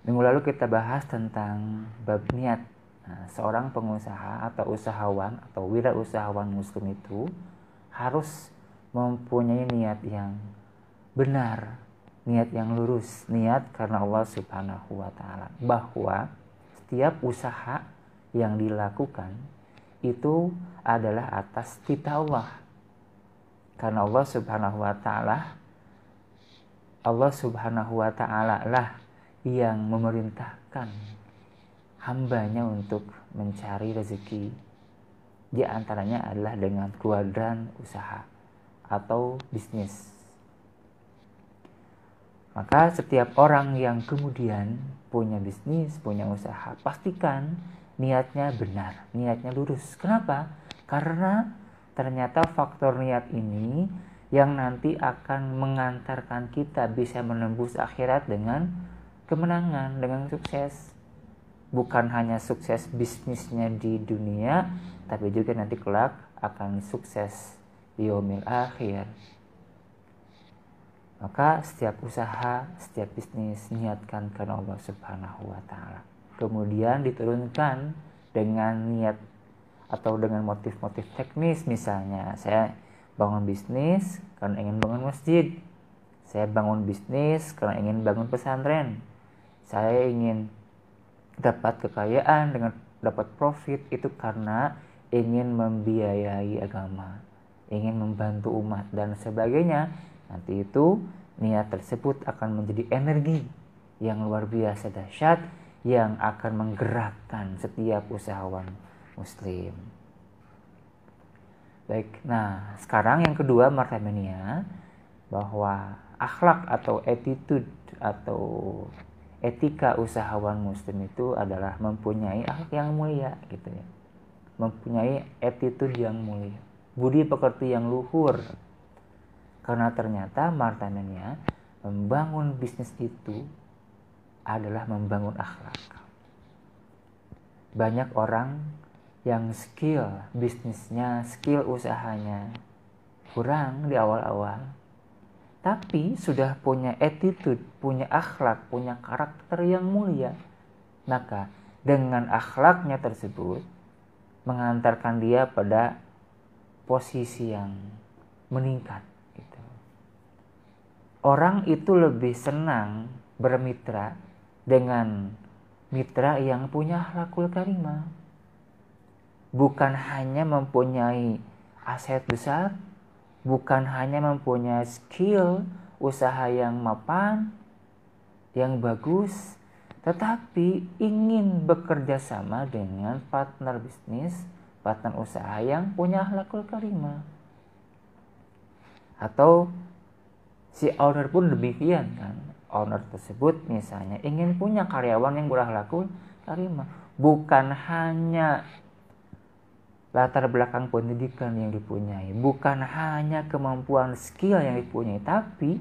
Minggu lalu kita bahas tentang bab niat. Nah, seorang pengusaha atau usahawan atau wirausahawan muslim itu harus mempunyai niat yang benar, niat yang lurus, niat karena Allah Subhanahu wa taala. Bahwa setiap usaha yang dilakukan itu adalah atas titah Allah. Karena Allah Subhanahu wa taala lah yang memerintahkan hambanya untuk mencari rezeki. Di antaranya adalah dengan kuadran usaha atau bisnis. Maka setiap orang yang kemudian punya bisnis, punya usaha, pastikan niatnya benar, niatnya lurus. Kenapa? Karena ternyata faktor niat ini yang nanti akan mengantarkan kita bisa menembus akhirat dengan kemenangan, dengan sukses. Bukan hanya sukses bisnisnya di dunia, tapi juga nanti kelak akan sukses di yaumil akhir. Maka setiap usaha, setiap bisnis niatkan karena Allah Subhanahu wa taala. Kemudian diturunkan dengan niat atau dengan motif-motif teknis, misalnya saya bangun bisnis karena ingin bangun masjid. Saya bangun bisnis karena ingin bangun pesantren. Saya ingin dapat kekayaan dengan dapat profit itu karena ingin membiayai agama, ingin membantu umat dan sebagainya. Nanti itu niat tersebut akan menjadi energi yang luar biasa dahsyat yang akan menggerakkan setiap usahawan muslim. Baik, nah sekarang yang kedua martamania, bahwa akhlak atau attitude atau etika usahawan muslim itu adalah mempunyai akhlak yang mulia gitu ya. Mempunyai attitude yang mulia, budi pekerti yang luhur. Karena ternyata martamania membangun bisnis itu adalah membangun akhlak. Banyak orang yang skill bisnisnya, skill usahanya kurang di awal-awal, tapi sudah punya attitude, punya akhlak, punya karakter yang mulia. Maka dengan akhlaknya tersebut mengantarkan dia pada posisi yang meningkat. Gitu. Orang itu lebih senang bermitra dengan mitra yang punya akhlakul karimah. Bukan hanya mempunyai aset besar, bukan hanya mempunyai skill usaha yang mapan, yang bagus, tetapi ingin bekerja sama dengan partner bisnis, partner usaha yang punya akhlakul karimah. Atau si owner pun demikian kan. Owner tersebut misalnya ingin punya karyawan yang berakhlakul karimah. Bukan hanya latar belakang pendidikan yang dipunyai, bukan hanya kemampuan skill yang dipunyai, tapi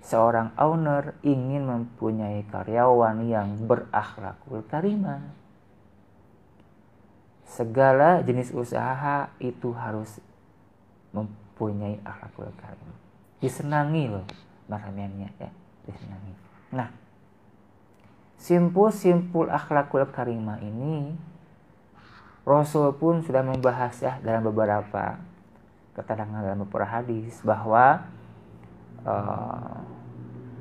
seorang owner ingin mempunyai karyawan yang berakhlakul karimah. Segala jenis usaha itu harus mempunyai akhlakul karimah. Disenangi loh maramiannya ya, disenangi. Nah, simpul akhlakul karimah ini Rasul pun sudah membahas ya dalam beberapa keterangan dalam beberapa hadis bahwa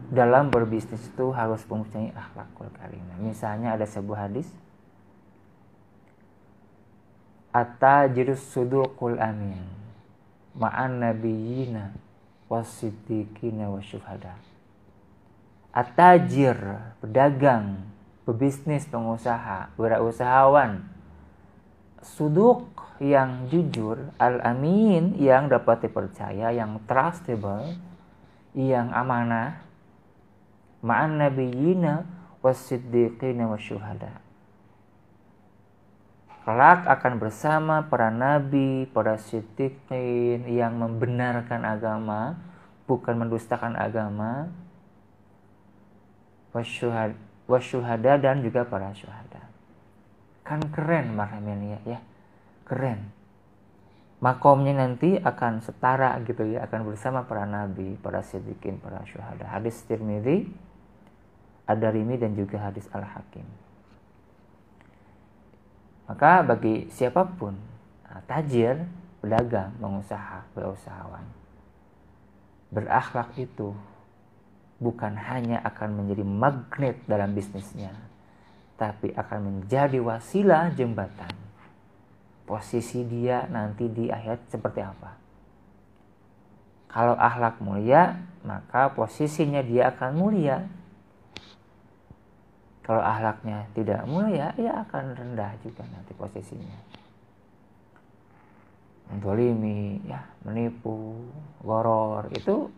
dalam berbisnis itu harus mempunyai akhlakul karimah. Misalnya ada sebuah hadis, at-tajirus suduqul amin ma'an nabiyina wasiddiqina wasyuhada. At-tajir, pedagang, pebisnis, pengusaha, wirausahawan, suduk yang jujur, al-amin yang dapat dipercaya, yang trustable, yang amanah, ma'an nabiyina wasiddiqina wasyuhada. Kelak akan bersama para nabi, para siddiqin yang membenarkan agama, bukan mendustakan agama, wasyuhada dan juga para syuhada. Kan keren marhamenia ya, keren. Makomnya nanti akan setara gitu ya, akan bersama para nabi, para siddiqin, para syuhada. Hadis Tirmidzi Ad-Darimi dan juga hadis Al-Hakim. Maka bagi siapapun, tajir, pedagang, pengusaha, berusahawan, berakhlak itu bukan hanya akan menjadi magnet dalam bisnisnya, tapi akan menjadi wasilah jembatan. Posisi dia nanti di akhirat seperti apa? Kalau akhlak mulia, maka posisinya dia akan mulia. Kalau akhlaknya tidak mulia, ya akan rendah juga nanti posisinya. Menzalimi, ya, menipu, goror, itu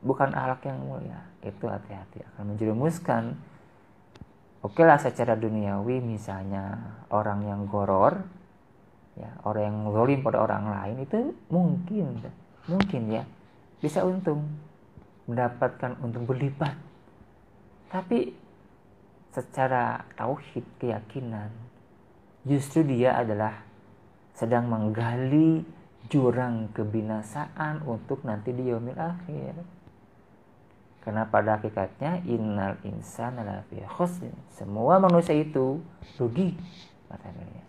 bukan akhlak yang mulia. Itu hati-hati, akan menjerumuskan. Oke lah, secara duniawi misalnya orang yang goror, ya, orang yang zalim pada orang lain itu mungkin ya bisa untung, mendapatkan untung berlipat. Tapi secara tauhid, keyakinan, justru dia adalah sedang menggali jurang kebinasaan untuk nanti di yaumil akhir. Karena pada hakikatnya innal insana lafi khusr, semua manusia itu rugi, kata beliau.